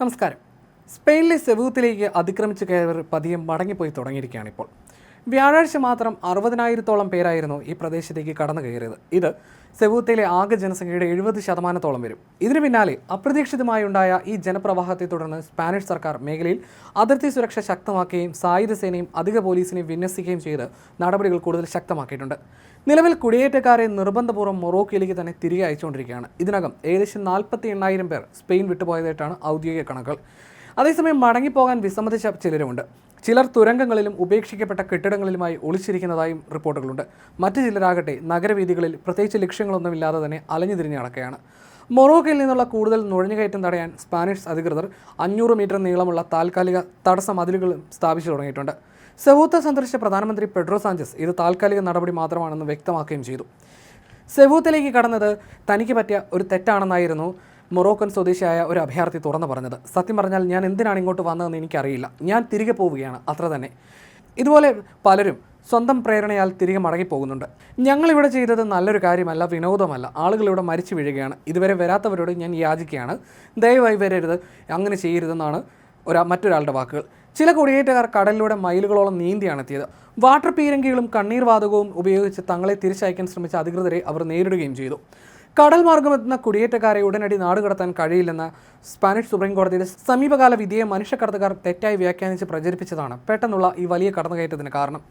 നമസ്കാരം. സ്പെയിനിലെ സെവൂത്തിലേക്ക് അതിക്രമിച്ച് കയറി പതിയെ മടങ്ങിപ്പോയി തുടങ്ങിയിരിക്കുകയാണ് ഇപ്പോൾ. വ്യാഴാഴ്ച മാത്രം 60,000-ഓളം പേരായിരുന്നു ഈ പ്രദേശത്തേക്ക് കടന്നു കയറിയത്. ഇത് സെവൂത്തയിലെ ആകെ ജനസംഖ്യയുടെ 70% വരും. ഇതിനു പിന്നാലെ അപ്രതീക്ഷിതമായി ഉണ്ടായ ഈ ജനപ്രവാഹത്തെ തുടർന്ന് സ്പാനിഷ് സർക്കാർ മേഖലയിൽ അതിർത്തി സുരക്ഷ ശക്തമാക്കുകയും സായുധ സേനയും അധിക പോലീസിനെ വിന്യസിക്കുകയും ചെയ്ത് നടപടികൾ കൂടുതൽ ശക്തമാക്കിയിട്ടുണ്ട്. നിലവിൽ കുടിയേറ്റക്കാരെ നിർബന്ധപൂർവ്വം മൊറോക്കോയിലേക്ക് തന്നെ തിരികെ അയച്ചുകൊണ്ടിരിക്കുകയാണ്. ഇതിനകം ഏകദേശം 48,000 പേർ സ്പെയിൻ വിട്ടുപോയതായിട്ടാണ് ഔദ്യോഗിക കണക്കുകൾ. അതേസമയം മടങ്ങിപ്പോകാൻ വിസമ്മതിച്ച ചിലരുമുണ്ട്. ചിലർ തുരങ്കങ്ങളിലും ഉപേക്ഷിക്കപ്പെട്ട കെട്ടിടങ്ങളിലുമായി ഒളിച്ചിരിക്കുന്നതായും റിപ്പോർട്ടുകളുണ്ട്. മറ്റു ചിലരാകട്ടെ നഗരവീഥികളിൽ പ്രത്യേകിച്ച് ലക്ഷ്യങ്ങളൊന്നുമില്ലാതെ തന്നെ അലഞ്ഞുതിരിഞ്ഞ് നടക്കുകയാണ്. മൊറോക്കോയിൽ നിന്നുള്ള കൂടുതൽ നുഴഞ്ഞുകയറ്റം തടയാൻ സ്പാനിഷ് അധികൃതർ 500 മീറ്റർ നീളമുള്ള താൽക്കാലിക തടസ്സ മതിലുകൾ സ്ഥാപിച്ചു തുടങ്ങിയിട്ടുണ്ട്. സെവൂത്ത സന്ദർശിച്ച പ്രധാനമന്ത്രി പെഡ്രോ സാഞ്ചസ് ഇത് താൽക്കാലിക നടപടി മാത്രമാണെന്ന് വ്യക്തമാക്കുകയും ചെയ്തു. സെവൂത്തിലേക്ക് കടന്നത് തനിക്ക് പറ്റിയ ഒരു തെറ്റാണെന്നായിരുന്നു മൊറോക്കൻ സ്വദേശിയായ ഒരു അഭയാർത്ഥി തുറന്നു പറഞ്ഞത്. സത്യം പറഞ്ഞാൽ ഞാൻ എന്തിനാണ് ഇങ്ങോട്ട് വന്നതെന്ന് എനിക്കറിയില്ല, ഞാൻ തിരികെ പോവുകയാണ്, അത്ര തന്നെ. ഇതുപോലെ പലരും സ്വന്തം പ്രേരണയാൽ തിരികെ മടങ്ങിപ്പോകുന്നുണ്ട്. ഞങ്ങളിവിടെ ചെയ്തത് നല്ലൊരു കാര്യമല്ല, വിനോദമല്ല, ആളുകൾ ഇവിടെ മരിച്ചു വീഴുകയാണ്. ഇതുവരെ വരാത്തവരോട് ഞാൻ യാചിക്കുകയാണ്, ദയവായി വരരുത്, അങ്ങനെ ചെയ്യരുതെന്നാണ് മറ്റൊരാളുടെ വാക്കുകൾ. ചില കുടിയേറ്റക്കാർ കടലിലൂടെ മൈലുകളോളം നീന്തിയാണ് എത്തിയത്. വാട്ടർ പീരങ്കികളും കണ്ണീർ വാതകവും ഉപയോഗിച്ച് തങ്ങളെ തിരിച്ചയക്കാൻ ശ്രമിച്ച അധികൃതരെ അവർ നേരിടുകയും ചെയ്തു. കടൽ മാർഗമെത്തുന്ന കുടിയേറ്റക്കാരെ ഉടനടി നാടുകടത്താൻ കഴിയില്ലെന്ന സ്പാനിഷ് സുപ്രീം കോടതിയുടെ സമീപകാല വിധിയെ മനുഷ്യക്കടത്തുകാർ തെറ്റായി വ്യാഖ്യാനിച്ച് പ്രചരിപ്പിച്ചതാണ് പെട്ടെന്നുള്ള ഈ വലിയ കടന്നുകയറ്റത്തിന് കാരണം.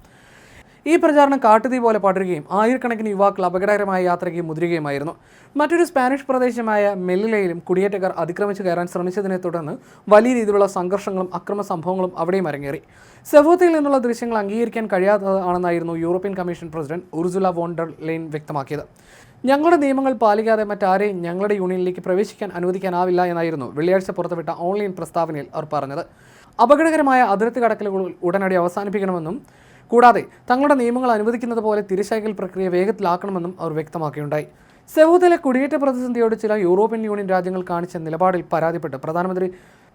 ഈ പ്രചാരണം കാട്ടുതീ പോലെ പടരുകയും ആയിരക്കണക്കിന് യുവാക്കൾ അപകടകരമായ യാത്രയ്ക്ക് മുതിരുകയുമായിരുന്നു. മറ്റൊരു സ്പാനിഷ് പ്രദേശമായ മെല്ലിലയിലും കുടിയേറ്റക്കാർ അതിക്രമിച്ച് കയറാൻ ശ്രമിച്ചതിനെ തുടർന്ന് വലിയ രീതിയിലുള്ള സംഘർഷങ്ങളും അക്രമ സംഭവങ്ങളും അവിടെയും അരങ്ങേറി. സെവൂത്തയിൽ നിന്നുള്ള ദൃശ്യങ്ങൾ അംഗീകരിക്കാൻ കഴിയാത്തതാണെന്നായിരുന്നു European Commission President Ursula von der Leyen വ്യക്തമാക്കിയത്. ഞങ്ങളുടെ നിയമങ്ങൾ പാലിക്കാതെ മറ്റാരെയും ഞങ്ങളുടെ യൂണിയനിലേക്ക് പ്രവേശിക്കാൻ അനുവദിക്കാനാവില്ല എന്നായിരുന്നു വെള്ളിയാഴ്ച പുറത്തുവിട്ട ഓൺലൈൻ പ്രസ്താവനയിൽ അവർ പറഞ്ഞത്. അപകടകരമായ അതിർത്തി കടക്കലുകൾ ഉടനടി അവസാനിപ്പിക്കണമെന്നും കൂടാതെ തങ്ങളുടെ നിയമങ്ങൾ അനുവദിക്കുന്നത് പോലെ തിരിച്ചയക്കൽ പ്രക്രിയ വേഗത്തിലാക്കണമെന്നും അവർ വ്യക്തമാക്കിയുണ്ടായി. സെവൂത്തിലെ കുടിയേറ്റ പ്രതിസന്ധിയോട് ചില യൂറോപ്യൻ യൂണിയൻ രാജ്യങ്ങൾ കാണിച്ച നിലപാടിൽ പരാതിപ്പെട്ട് പ്രധാനമന്ത്രി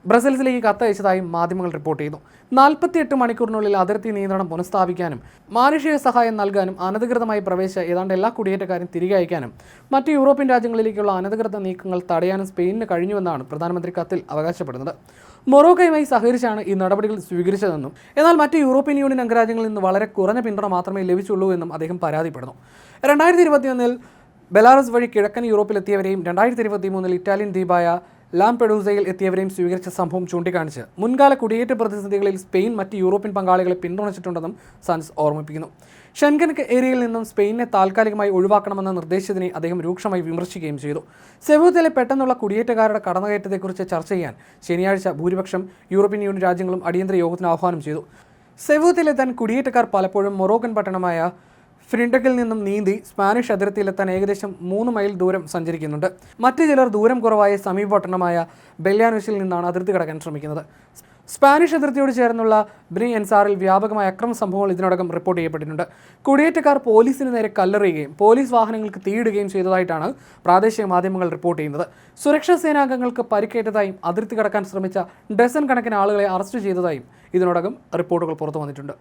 ബ്രസൽസിലേക്ക് കത്തയച്ചതായും മാധ്യമങ്ങൾ റിപ്പോർട്ട് ചെയ്തു. 48 മണിക്കൂറിനുള്ളിൽ അതിർത്തി നിയന്ത്രണം പുനഃസ്ഥാപിക്കാനും മാനുഷിക സഹായം നൽകാനും അനധികൃതമായി പ്രവേശിച്ച ഏതാണ്ട് എല്ലാ കുടിയേറ്റക്കാരും തിരികെ അയക്കാനും മറ്റ് യൂറോപ്യൻ രാജ്യങ്ങളിലേക്കുള്ള അനധികൃത നീക്കങ്ങൾ തടയാനും സ്പെയിനിന് കഴിഞ്ഞുവെന്നാണ് പ്രധാനമന്ത്രി കത്തിൽ അവകാശപ്പെടുന്നത്. മൊറോക്കോയുമായി സഹകരിച്ചാണ് ഈ നടപടികൾ സ്വീകരിച്ചതെന്നും എന്നാൽ മറ്റ് യൂറോപ്യൻ യൂണിയൻ അംഗരാജ്യങ്ങളിൽ നിന്ന് വളരെ കുറഞ്ഞ പിന്തുണ മാത്രമേ ലഭിച്ചുള്ളൂ എന്നും അദ്ദേഹം പരാതിപ്പെടുന്നു. 2021 ബെലാറസ് വഴി കിഴക്കൻ യൂറോപ്പിലെത്തിയവരെയും 2023 ഇറ്റാലിയൻ ദ്വീപായ ലാംപെഡൂസയിൽ എത്തിയവരെയും സ്വീകരിച്ച സംഭവം ചൂണ്ടിക്കാണിച്ച് മുൻകാല കുടിയേറ്റ പ്രതിസന്ധികളിൽ സ്പെയിൻ മറ്റ് യൂറോപ്യൻ പങ്കാളികളെ പിന്തുണച്ചിട്ടുണ്ടെന്നും സാൻസ് ഓർമ്മിപ്പിക്കുന്നു. ഷെൻഗൻ ഏരിയയിൽ നിന്നും സ്പെയിനെ താൽക്കാലികമായി ഒഴിവാക്കണമെന്ന നിർദ്ദേശത്തിനെ അദ്ദേഹം രൂക്ഷമായി വിമർശിക്കുകയും ചെയ്തു. സെവൂത്തയിലെ പെട്ടെന്നുള്ള കുടിയേറ്റക്കാരുടെ കടന്നുകയറ്റത്തെക്കുറിച്ച് ചർച്ച ചെയ്യാൻ ശനിയാഴ്ച ഭൂരിപക്ഷം യൂറോപ്യൻ യൂണിയൻ രാജ്യങ്ങളും അടിയന്തര യോഗത്തിന് ആഹ്വാനം ചെയ്തു. സെവൂത്തയിലെത്താൻ കുടിയേറ്റക്കാർ പലപ്പോഴും മൊറോക്കൻ പട്ടണമായ ഫ്രിൻഡക്കിൽ നിന്നും നീന്തി സ്പാനിഷ് അതിർത്തിയിലെത്താൻ ഏകദേശം 3 മൈൽ ദൂരം സഞ്ചരിക്കുന്നുണ്ട്. മറ്റു ചിലർ ദൂരം കുറവായ സമീപ പട്ടണമായ ബെല്ലാനൂസിൽ നിന്നാണ് അതിർത്തി കടക്കാൻ ശ്രമിക്കുന്നത്. സ്പാനിഷ് അതിർത്തിയോട് ചേർന്നുള്ള ബ്രി എൻസാറിൽ വ്യാപകമായ അക്രമ സംഭവങ്ങൾ ഇതിനോടകം റിപ്പോർട്ട് ചെയ്യപ്പെട്ടിട്ടുണ്ട്. കുടിയേറ്റക്കാർ പോലീസിന് നേരെ കല്ലെറിയുകയും പോലീസ് വാഹനങ്ങൾക്ക് തീയിടുകയും ചെയ്തതായിട്ടാണ് പ്രാദേശിക മാധ്യമങ്ങൾ റിപ്പോർട്ട് ചെയ്യുന്നത്. സുരക്ഷാ സേനാംഗങ്ങൾക്ക് പരിക്കേറ്റതായും അതിർത്തി കടക്കാൻ ശ്രമിച്ച ഡസൻ കണക്കിന് ആളുകളെ അറസ്റ്റ് ചെയ്തതായും ഇതിനോടകം റിപ്പോർട്ടുകൾ പുറത്തു വന്നിട്ടുണ്ട്.